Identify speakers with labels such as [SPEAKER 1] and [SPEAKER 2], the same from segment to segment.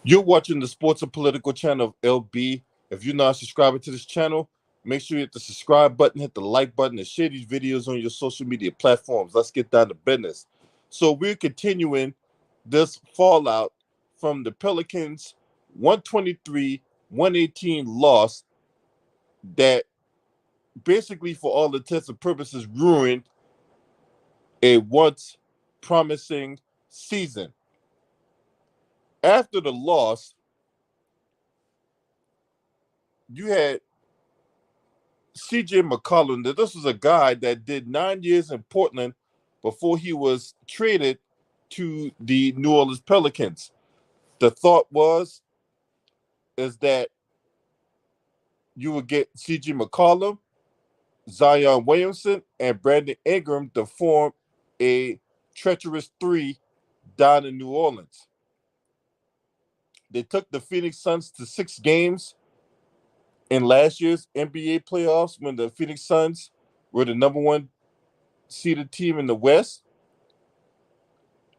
[SPEAKER 1] You're watching the Sports and Political channel of LB. If you're not subscribing to this channel, make sure you hit the subscribe button, hit the like button, and share these videos on your social media platforms. Let's get down to business. So we're continuing this fallout from the Pelicans' 123-118 loss that basically, for all intents and purposes, ruined a once promising season. After the loss, you had CJ Mccollum. That this was a guy that did 9 years in Portland before he was traded to the New Orleans Pelicans. The thought is that you would get CJ McCollum, Zion Williamson, and Brandon Ingram to form a treacherous three down in New Orleans. They took the Phoenix Suns to 6 games in last year's NBA playoffs when the Phoenix Suns were the number one seeded team in the West.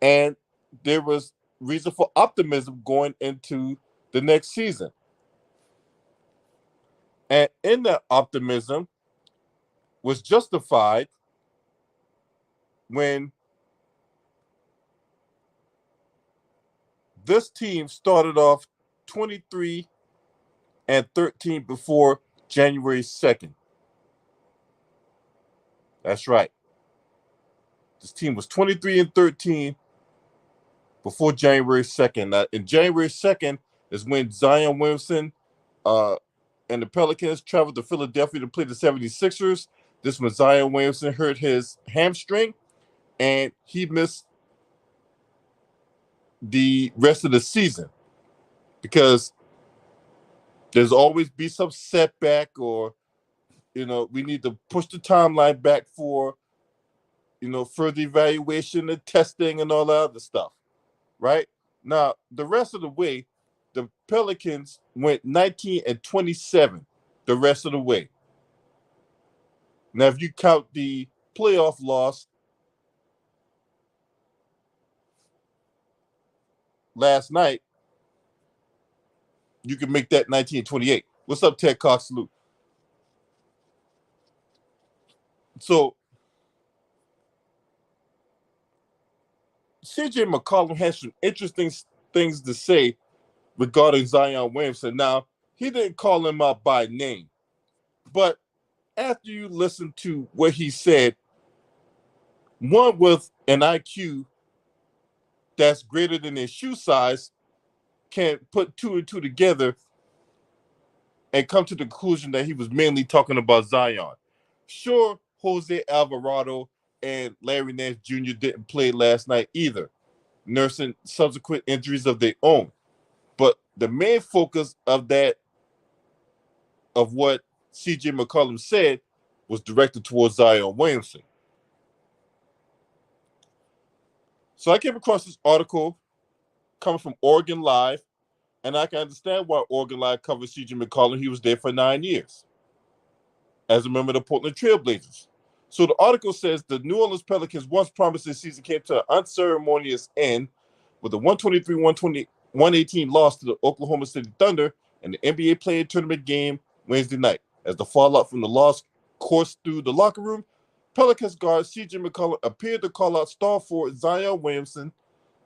[SPEAKER 1] And there was reason for optimism going into the next season. And in that optimism was justified when this team started off 23-13 before January 2nd. That's right. This team was 23-13 before January 2nd. Now, in January 2nd is when Zion Williamson and the Pelicans traveled to Philadelphia to play the 76ers. This when Zion Williamson hurt his hamstring, and he missed the rest of the season because there's always be some setback, or we need to push the timeline back for further evaluation and testing and all that other stuff. Right now, the rest of the way, the Pelicans went 19-27 the rest of the way. Now, if you count the playoff loss last night, you can make that 19-28. What's up, Ted Cox? Salute. So, CJ McCollum has some interesting things to say regarding Zion Williamson. Now, he didn't call him out by name, but after you listen to what he said, one with an IQ that's greater than his shoe size can put two and two together and come to the conclusion that he was mainly talking about Zion. Sure, Jose Alvarado and Larry Nance Jr. didn't play last night either, nursing subsequent injuries of their own. But the main focus of what CJ McCollum said was directed towards Zion Williamson. So I came across this article coming from Oregon Live, and I can understand why Oregon Live covered CJ McCollum. He was there for 9 years as a member of the Portland Trailblazers. So the article says the New Orleans Pelicans' once promising season came to an unceremonious end with a 123-118 loss to the Oklahoma City Thunder in the NBA Play-In Tournament game Wednesday night. As the fallout from the loss coursed through the locker room, Pelicans guard CJ McCollum appeared to call out star forward Zion Williamson's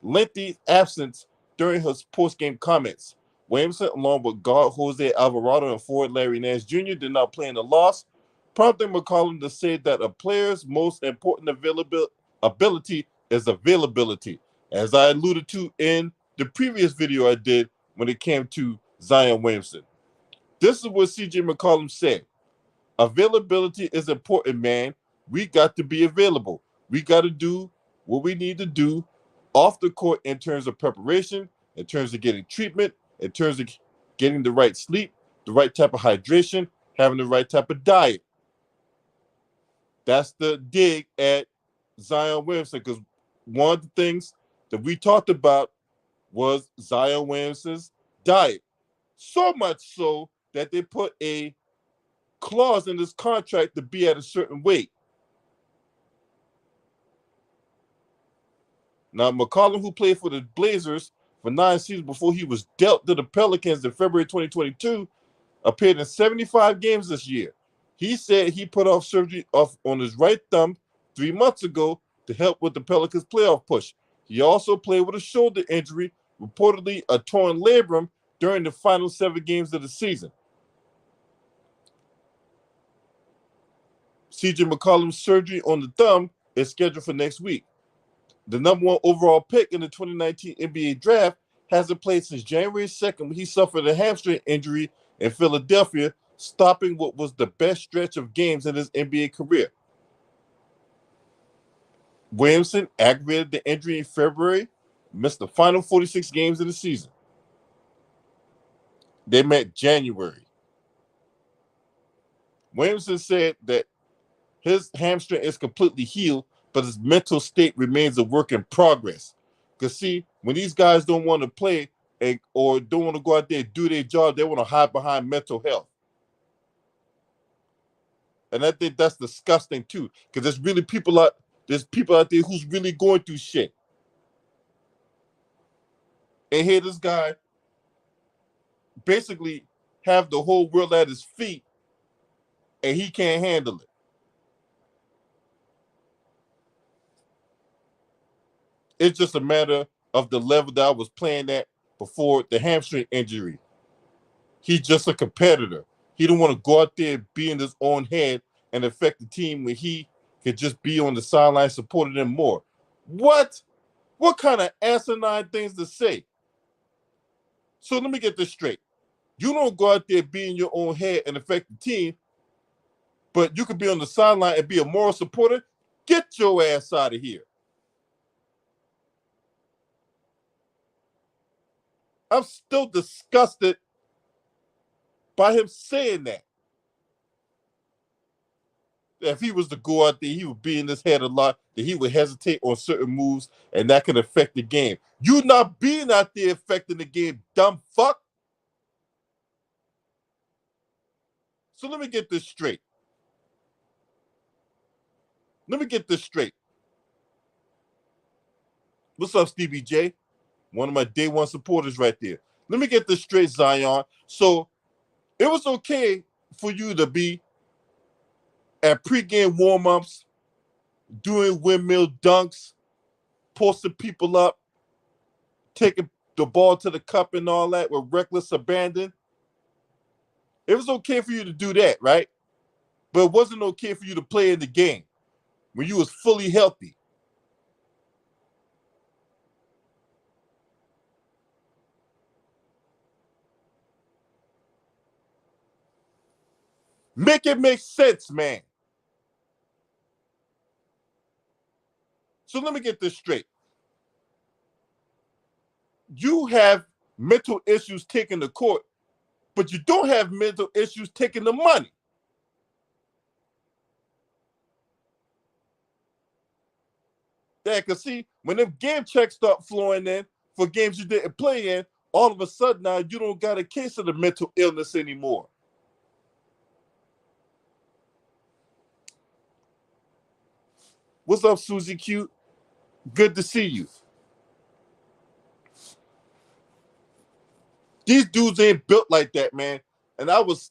[SPEAKER 1] lengthy absence during his post-game comments. Williamson, along with guard Jose Alvarado and forward Larry Nance Jr., did not play in the loss, prompting McCollum to say that a player's most important ability is availability, as I alluded to in the previous video I did when it came to Zion Williamson. This is what CJ McCollum said. Availability is important, man. We got to be available. We got to do what we need to do off the court in terms of preparation, in terms of getting treatment, in terms of getting the right sleep, the right type of hydration, having the right type of diet. That's the dig at Zion Williamson, because one of the things that we talked about was Zion Williamson's diet. So much so that they put a clause in this contract to be at a certain weight. Now, McCollum, who played for the Blazers for 9 seasons before he was dealt to the Pelicans in February 2022, appeared in 75 games this year. He said he put off surgery on his right thumb 3 months ago to help with the Pelicans' playoff push. He also played with a shoulder injury, reportedly a torn labrum, during the final 7 games of the season. CJ McCollum's surgery on the thumb is scheduled for next week. The number 1 overall pick in the 2019 NBA draft hasn't played since January 2nd when he suffered a hamstring injury in Philadelphia, stopping what was the best stretch of games in his NBA career. Williamson aggravated the injury in February, missed the final 46 games of the season. They met January. Williamson said that his hamstring is completely healed, but his mental state remains a work in progress. Because see, when these guys don't want to play or don't want to go out there and do their job, they want to hide behind mental health. And I think that's disgusting too, because there's people out there who's really going through shit. And here this guy basically have the whole world at his feet, and he can't handle it. It's just a matter of the level that I was playing at before the hamstring injury. He's just a competitor. He don't want to go out there and be in his own head and affect the team when he could just be on the sideline supporting them more. What? What kind of asinine things to say? So let me get this straight. You don't go out there, be in your own head and affect the team, but you could be on the sideline and be a moral supporter. Get your ass out of here. I'm still disgusted by him saying that. If he was to go out there, he would be in his head a lot, that he would hesitate on certain moves, and that can affect the game. You not being out there affecting the game, dumb fuck. So let me get this straight. What's up, Stevie J? One of my day one supporters right there. Let me get this straight, Zion. So it was okay for you to be at pregame warm-ups, doing windmill dunks, posting people up, taking the ball to the cup and all that with reckless abandon. It was okay for you to do that, right? But it wasn't okay for you to play in the game when you was fully healthy. Make it make sense, man. So let me get this straight. You have mental issues taking the court, but you don't have mental issues taking the money. Yeah, because see, when them game checks start flowing in for games you didn't play in, all of a sudden now you don't got a case of the mental illness anymore. What's up, Susie Q? Good to see you. These dudes ain't built like that, man. And I was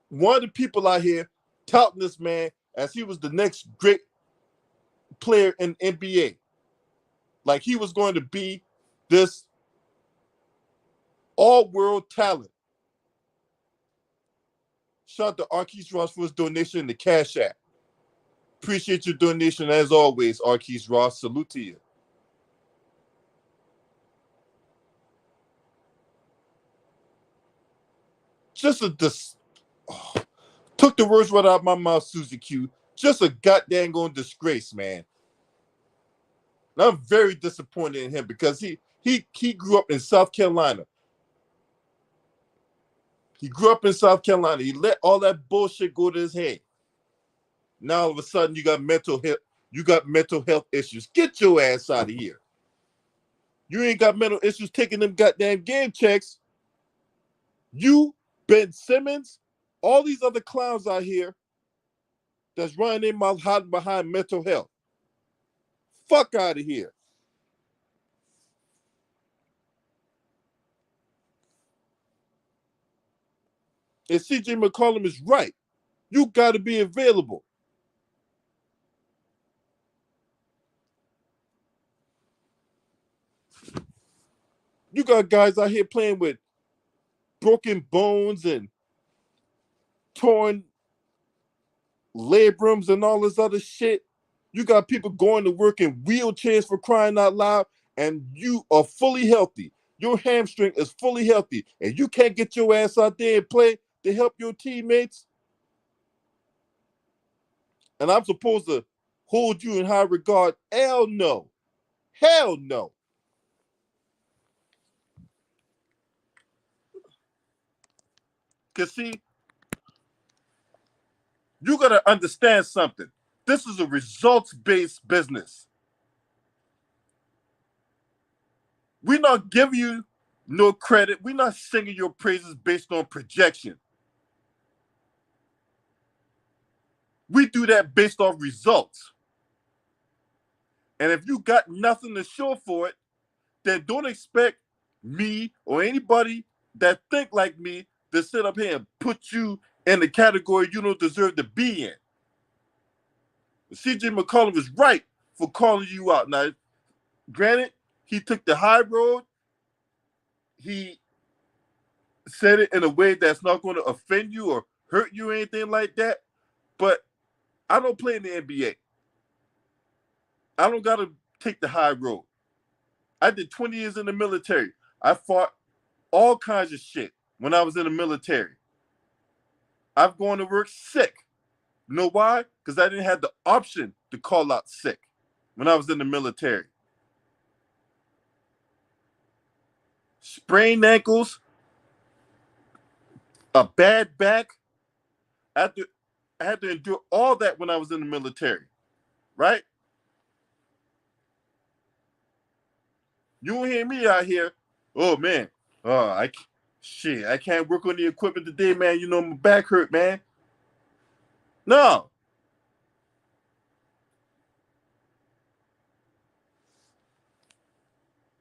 [SPEAKER 1] one of the people out here touting this man as he was the next great player in NBA. Like he was going to be this all-world talent. Shout out to Arquise Ross for his donation in the Cash App. Appreciate your donation as always, Arquise Ross. Salute to you. Took the words right out of my mouth, Susie Q. Just a goddamn disgrace, man. And I'm very disappointed in him because he grew up in South Carolina. He grew up in South Carolina. He let all that bullshit go to his head. Now all of a sudden you got mental health issues. Get your ass out of here. You ain't got mental issues taking them goddamn game checks. You, Ben Simmons, all these other clowns out here that's running their mouth hiding behind mental health. Fuck out of here. And CJ McCollum is right. You got to be available. You got guys out here playing with broken bones and torn labrums and all this other shit. You got people going to work in wheelchairs for crying out loud, and you are fully healthy. Your hamstring is fully healthy, and you can't get your ass out there and play to help your teammates. And I'm supposed to hold you in high regard? Hell no. Hell no. Because, see, you got to understand something. This is a results-based business. We're not giving you no credit. We're not singing your praises based on projection. We do that based off results. And if you got nothing to show for it, then don't expect me or anybody that think like me to sit up here and put you in the category you don't deserve to be in. CJ McCollum is right for calling you out. Now, granted, he took the high road. He said it in a way that's not going to offend you or hurt you or anything like that. But I don't play in the NBA. I don't got to take the high road. I did 20 years in the military. I fought all kinds of shit when I was in the military. I've gone to work sick. You know why? Because I didn't have the option to call out sick when I was in the military. Sprained ankles, a bad back. I had to endure all that when I was in the military, right? You don't hear me out here, oh man, I can't work on the equipment today, man. You know, my back hurt, man. No.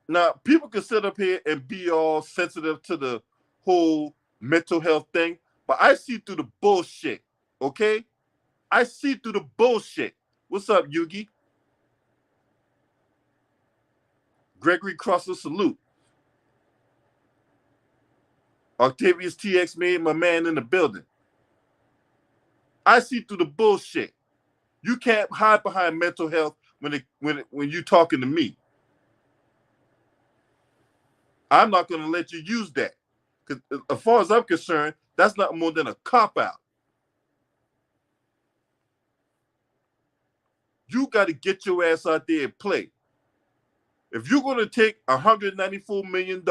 [SPEAKER 1] Now, people can sit up here and be all sensitive to the whole mental health thing, but I see through the bullshit, okay? I see through the bullshit. What's up, Yugi? Gregory Crosser, salute. Octavius TX made my man in the building. I see through the bullshit. You can't hide behind mental health when you're talking to me. I'm not going to let you use that. Because as far as I'm concerned, that's not more than a cop-out. You got to get your ass out there and play. If you're going to take $194 million,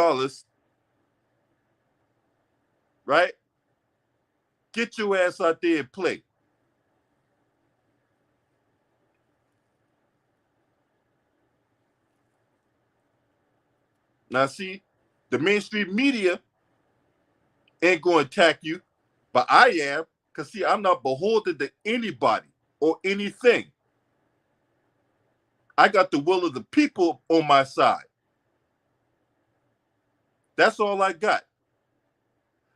[SPEAKER 1] right, get your ass out there and play. Now, see, the mainstream media ain't going to attack you, but I am, because, see, I'm not beholden to anybody or anything. I got the will of the people on my side. That's all I got.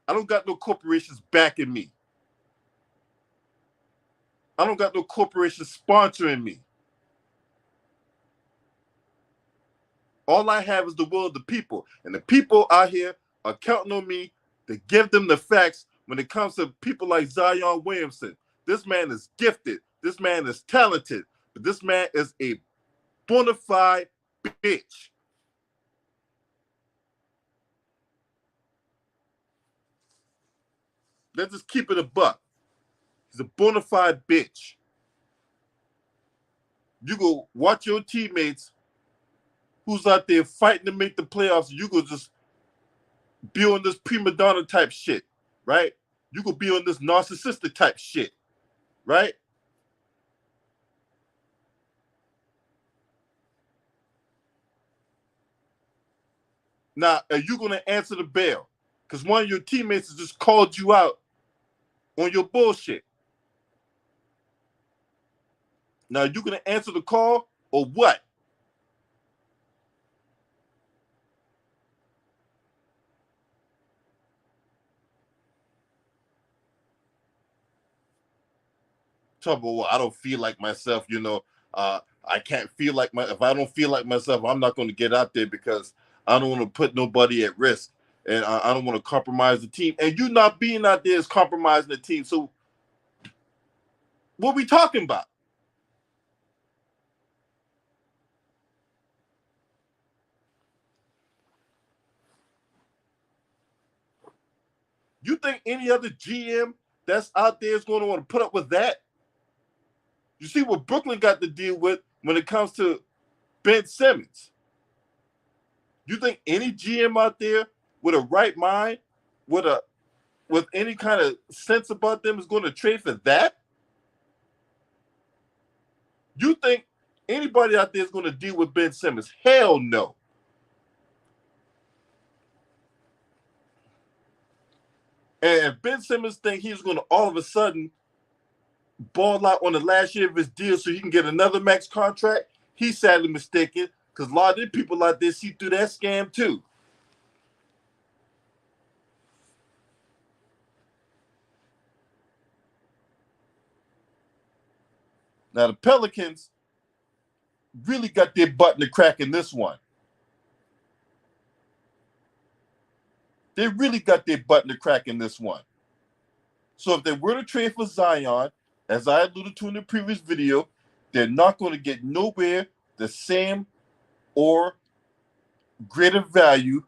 [SPEAKER 1] I don't got no corporations backing me. I don't got no corporations sponsoring me. All I have is the will of the people. And the people out here are counting on me to give them the facts when it comes to people like Zion Williamson. This man is gifted. This man is talented. But this man is a bona fide bitch. Let's just keep it a buck. He's a bona fide bitch. You go watch your teammates who's out there fighting to make the playoffs. You go just be on this prima donna type shit, right? You could be on this narcissistic type shit, right? Now, are you going to answer the bell? Because one of your teammates has just called you out on your bullshit. Now, are you going to answer the call or what? trouble. Well, I don't feel like myself, I can't feel like if I don't feel like myself, I'm not going to get out there because I don't want to put nobody at risk, and I don't want to compromise the team. And you not being out there is compromising the team. So what are we talking about? You think any other GM that's out there is going to want to put up with that? You see what Brooklyn got to deal with when it comes to Ben Simmons. You think any GM out there with a right mind, with any kind of sense about them is going to trade for that? You think anybody out there is going to deal with Ben Simmons? Hell no. And if Ben Simmons think he's going to all of a sudden ball out on the last year of his deal so he can get another max contract, he's sadly mistaken because a lot of these people out there see through that scam too. Now, the Pelicans really got their butt in the crack in this one. They really got their butt in the crack in this one. So if they were to trade for Zion, as I alluded to in the previous video, they're not going to get nowhere the same or greater value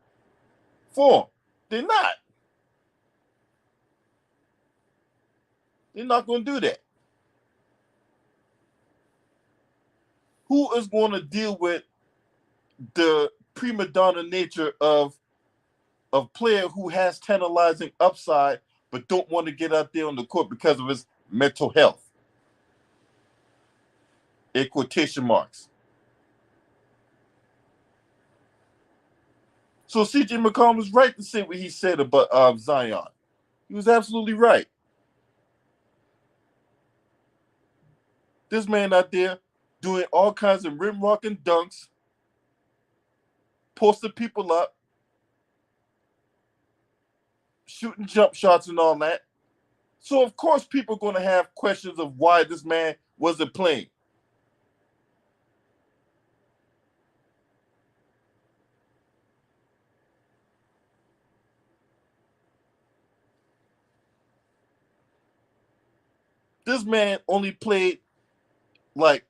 [SPEAKER 1] for him. They're not. They're not going to do that. Who is going to deal with the prima donna nature of a player who has tantalizing upside but don't want to get out there on the court because of his mental health? In quotation marks. So CJ McCollum was right to say what he said about Zion. He was absolutely right. This man out there doing all kinds of rim rocking dunks, posting people up, shooting jump shots and all that. So of course people are going to have questions of why this man wasn't playing. This man only played, like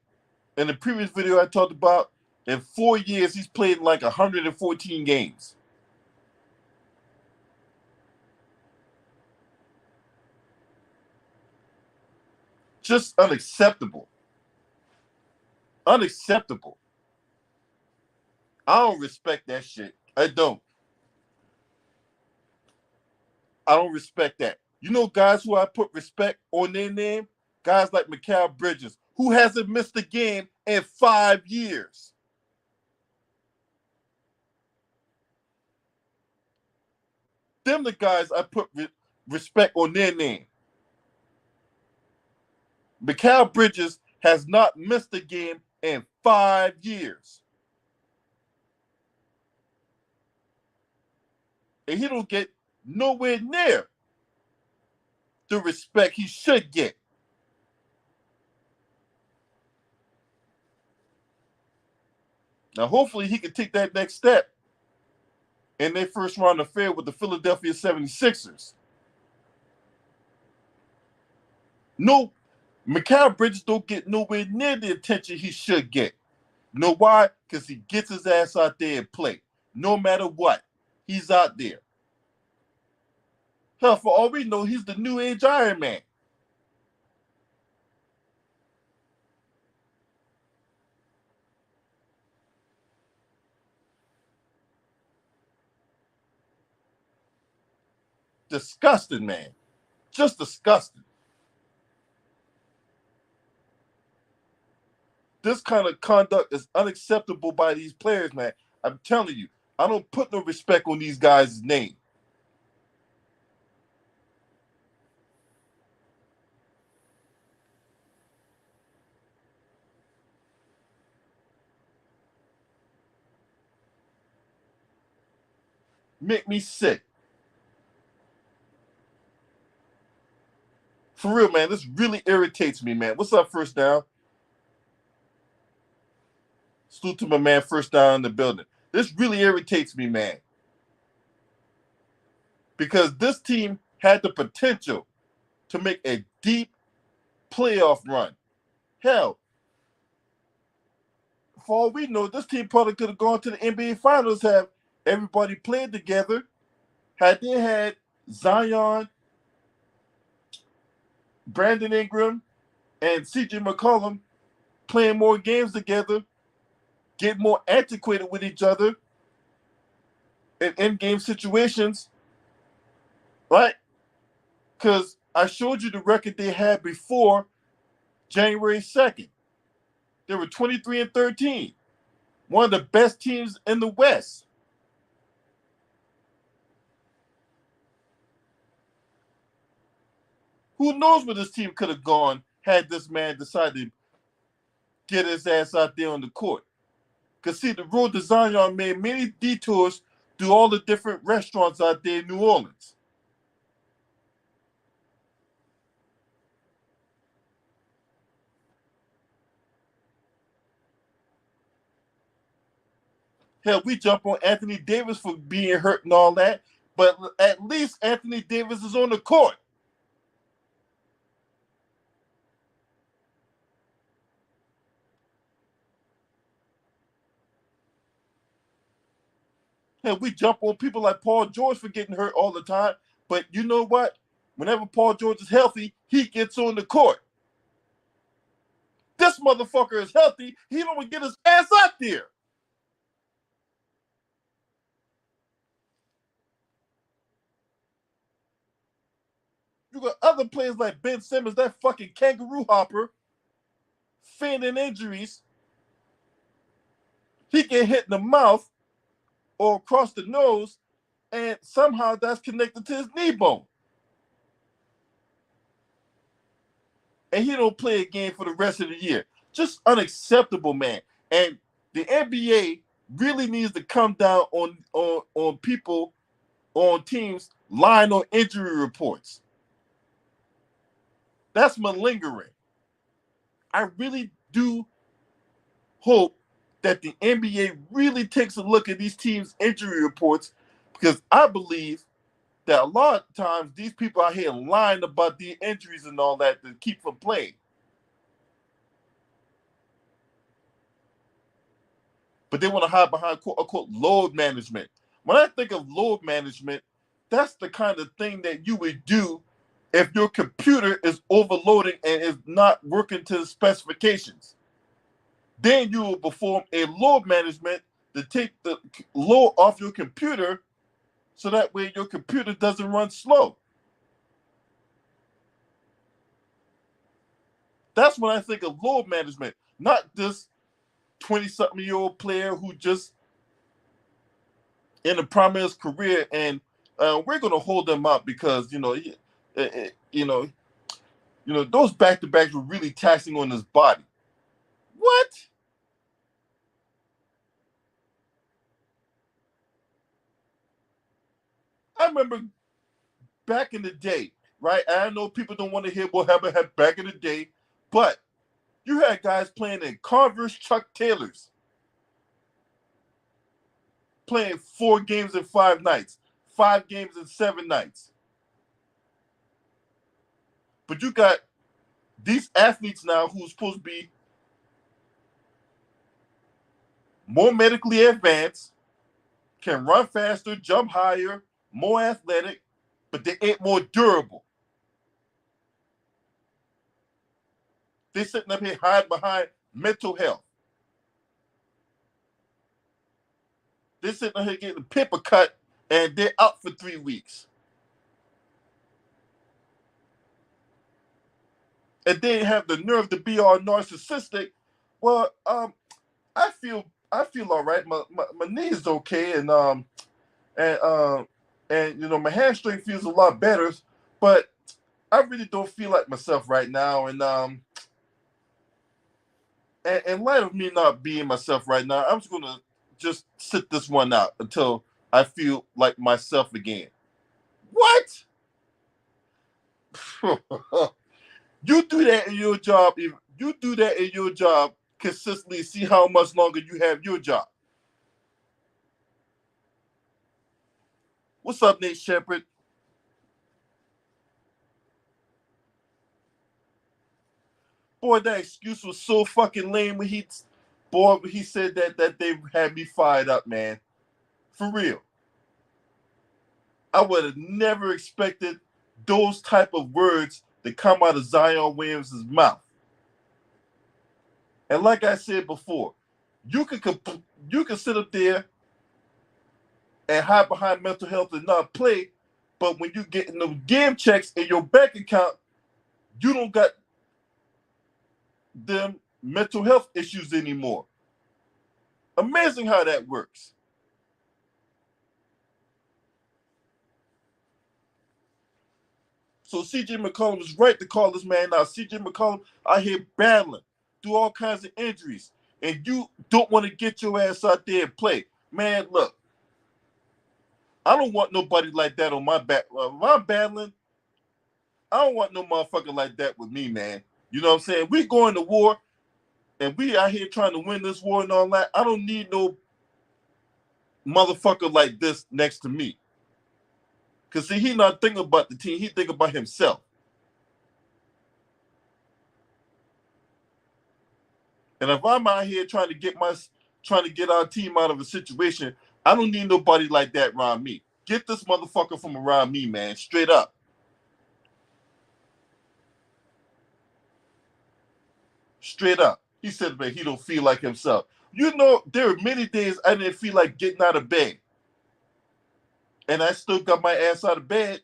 [SPEAKER 1] in the previous video I talked about, in 4 years he's played like 114 games. Just unacceptable. Unacceptable. I don't respect that shit. I don't. I don't respect that. You know guys who I put respect on their name? Guys like Mikal Bridges, who hasn't missed a game in 5 years. Them the guys I put respect on their name. Mikal Bridges has not missed a game in 5 years. And he don't get nowhere near the respect he should get. Now, hopefully he can take that next step in their first round affair with the Philadelphia 76ers. No, Mikal Bridges don't get nowhere near the attention he should get. You know why? Because he gets his ass out there and play. No matter what, he's out there. Hell, for all we know, he's the new age Iron Man. Disgusting, man. Just disgusting. This kind of conduct is unacceptable by these players, man. I'm telling you, I don't put no respect on these guys' name. Make me sick. for real, man, this really irritates me, man. What's up, First Down? Salute to my man, First Down in the building. This really irritates me, man. Because this team had the potential to make a deep playoff run. Hell, for all we know, this team probably could have gone to the NBA Finals, have everybody played together. Had they had Zion, Brandon Ingram, and CJ McCollum playing more games together, get more antiquated with each other in in-game situations, right? Because I showed you the record they had before January 2nd. They were 23-13, one of the best teams in the West. Who knows where this team could have gone had this man decided to get his ass out there on the court. Because, see, the road to Zion made many detours through all the different restaurants out there in New Orleans. Hell, we jump on Anthony Davis for being hurt and all that, but at least Anthony Davis is on the court. Hell, we jump on people like Paul George for getting hurt all the time, but you know what? Whenever Paul George is healthy, he gets on the court. This motherfucker is healthy. He don't even get his ass out there. You got other players like Ben Simmons, that fucking kangaroo hopper, feigning injuries. He get hit in the mouth or across the nose, and somehow that's connected to his knee bone. And he don't play a game for the rest of the year. Just unacceptable, man. And the NBA really needs to come down on people, on teams lying on injury reports. That's malingering. I really do hope that the NBA really takes a look at these teams' injury reports, because I believe that a lot of times these people out here lying about the injuries and all that to keep from playing. But they want to hide behind quote unquote load management. When I think of load management, that's the kind of thing that you would do if your computer is overloading and is not working to the specifications. Then you will perform a load management to take the load off your computer so that way your computer doesn't run slow. That's when I think of load management, not this 20-something-year-old player who just in the prime of his career, and we're going to hold them up because those back-to-backs were really taxing on his body. What? I remember back in the day, right? And I know people don't want to hear what happened back in the day, but you had guys playing in Converse Chuck Taylors, playing 4 games in 5 nights, 5 games in 7 nights. But you got these athletes now who's supposed to be more medically advanced, can run faster, jump higher, more athletic, but they ain't more durable. They're sitting up here hiding behind mental health. They're sitting up here getting a paper cut, and they're out for 3 weeks. And they have the nerve to be all narcissistic. Well, I feel all right. My knee is okay, and my hamstring feels a lot better, but I really don't feel like myself right now. And in light of me not being myself right now, I'm just gonna just sit this one out until I feel like myself again. What? You do that in your job. If you do that in your job consistently, see how much longer you have your job. What's up, Nate Shepard? Boy, that excuse was so fucking lame when he said that they had me fired up, man. For real. I would have never expected those type of words to come out of Zion Williamson's mouth. And like I said before, you can sit up there and hide behind mental health and not play, but when you get in those game checks in your bank account, you don't got them mental health issues anymore. Amazing how that works. So CJ McCollum is right to call this man out. CJ McCollum out here battling through all kinds of injuries, and you don't want to get your ass out there and play. Man, look, I don't want nobody like that on my back. If I'm battling, I don't want no motherfucker like that with me, man. You know what I'm saying? We going to war, and we out here trying to win this war and all that. I don't need no motherfucker like this next to me. Because, see, he not thinking about the team. He thinking about himself. And if I'm out here trying to get our team out of a situation, I don't need nobody like that around me. Get this motherfucker from around me, man. Straight up. Straight up. He said, man, he don't feel like himself. You know, there are many days I didn't feel like getting out of bed. And I still got my ass out of bed.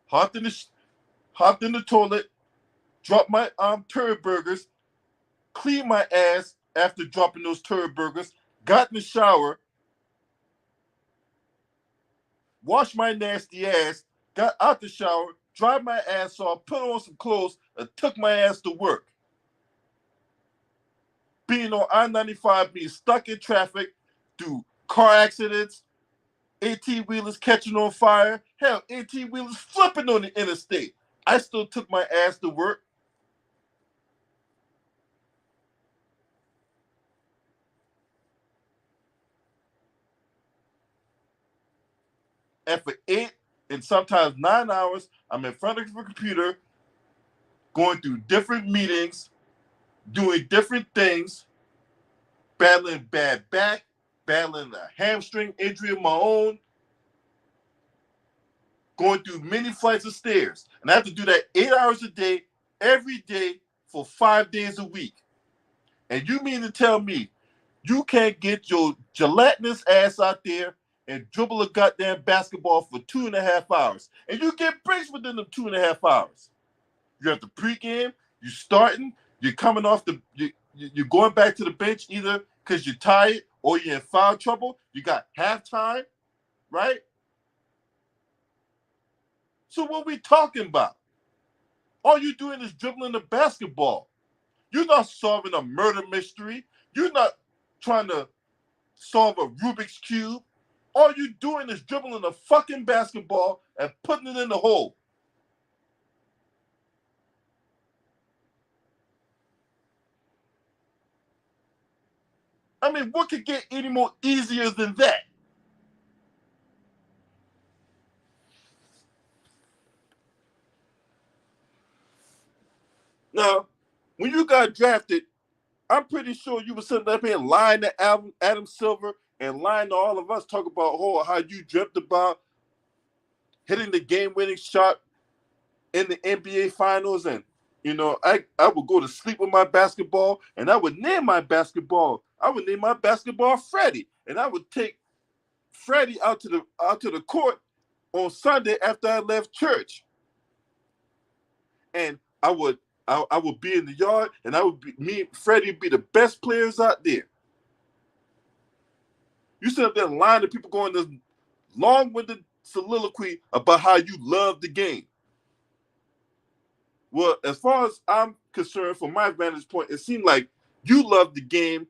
[SPEAKER 1] Hopped in the toilet, dropped my turd burgers, cleaned my ass after dropping those turd burgers, got in the shower, washed my nasty ass, got out the shower, dried my ass off, put on some clothes, and took my ass to work. Being on I-95, being stuck in traffic, through car accidents, 18-wheelers catching on fire, hell, 18-wheelers flipping on the interstate. I still took my ass to work. And for 8 and sometimes 9 hours, I'm in front of the computer, going through different meetings, doing different things, battling bad back, battling a hamstring injury of my own, going through many flights of stairs. And I have to do that 8 hours a day, every day, for 5 days a week. And you mean to tell me you can't get your gelatinous ass out there and dribble a goddamn basketball for 2.5 hours? And you get breaks within them 2.5 hours. You have the pregame, you starting, you're coming off you're going back to the bench either because you're tired or you're in foul trouble. You got halftime, right? So what we talking about? All you doing is dribbling the basketball. You're not solving a murder mystery. You're not trying to solve a Rubik's Cube. All you doing is dribbling a fucking basketball and putting it in the hole. I mean, what could get any more easier than that? Now, when you got drafted, I'm pretty sure you were sitting up here lying to Adam Silver and lying to all of us, talk about how you dreamt about hitting the game-winning shot in the NBA Finals. And, you know, I would go to sleep with my basketball, and I would name my basketball Freddie. And I would take Freddie out to the court on Sunday after I left church. And I would be in the yard, and me and Freddie would be the best players out there. You sit up there lying to people going this long-winded soliloquy about how you love the game. Well, as far as I'm concerned, from my vantage point, it seemed like you love the game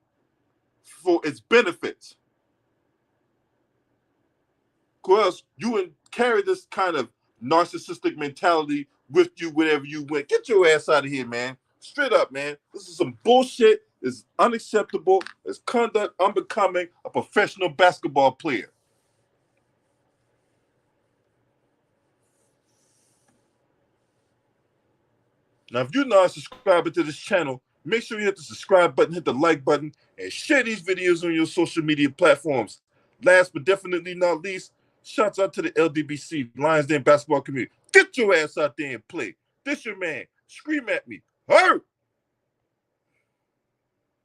[SPEAKER 1] for its benefits. Of course, you carry this kind of narcissistic mentality with you wherever you went. Get your ass out of here, man. Straight up, man. This is some bullshit. It's unacceptable. It's conduct unbecoming a professional basketball player. Now, if you're not a subscriber to this channel, make sure you hit the subscribe button, hit the like button, and share these videos on your social media platforms. Last but definitely not least, shouts out to the LDBC, Lions Den basketball community. Get your ass out there and play. This your man. Scream at me. Hurt!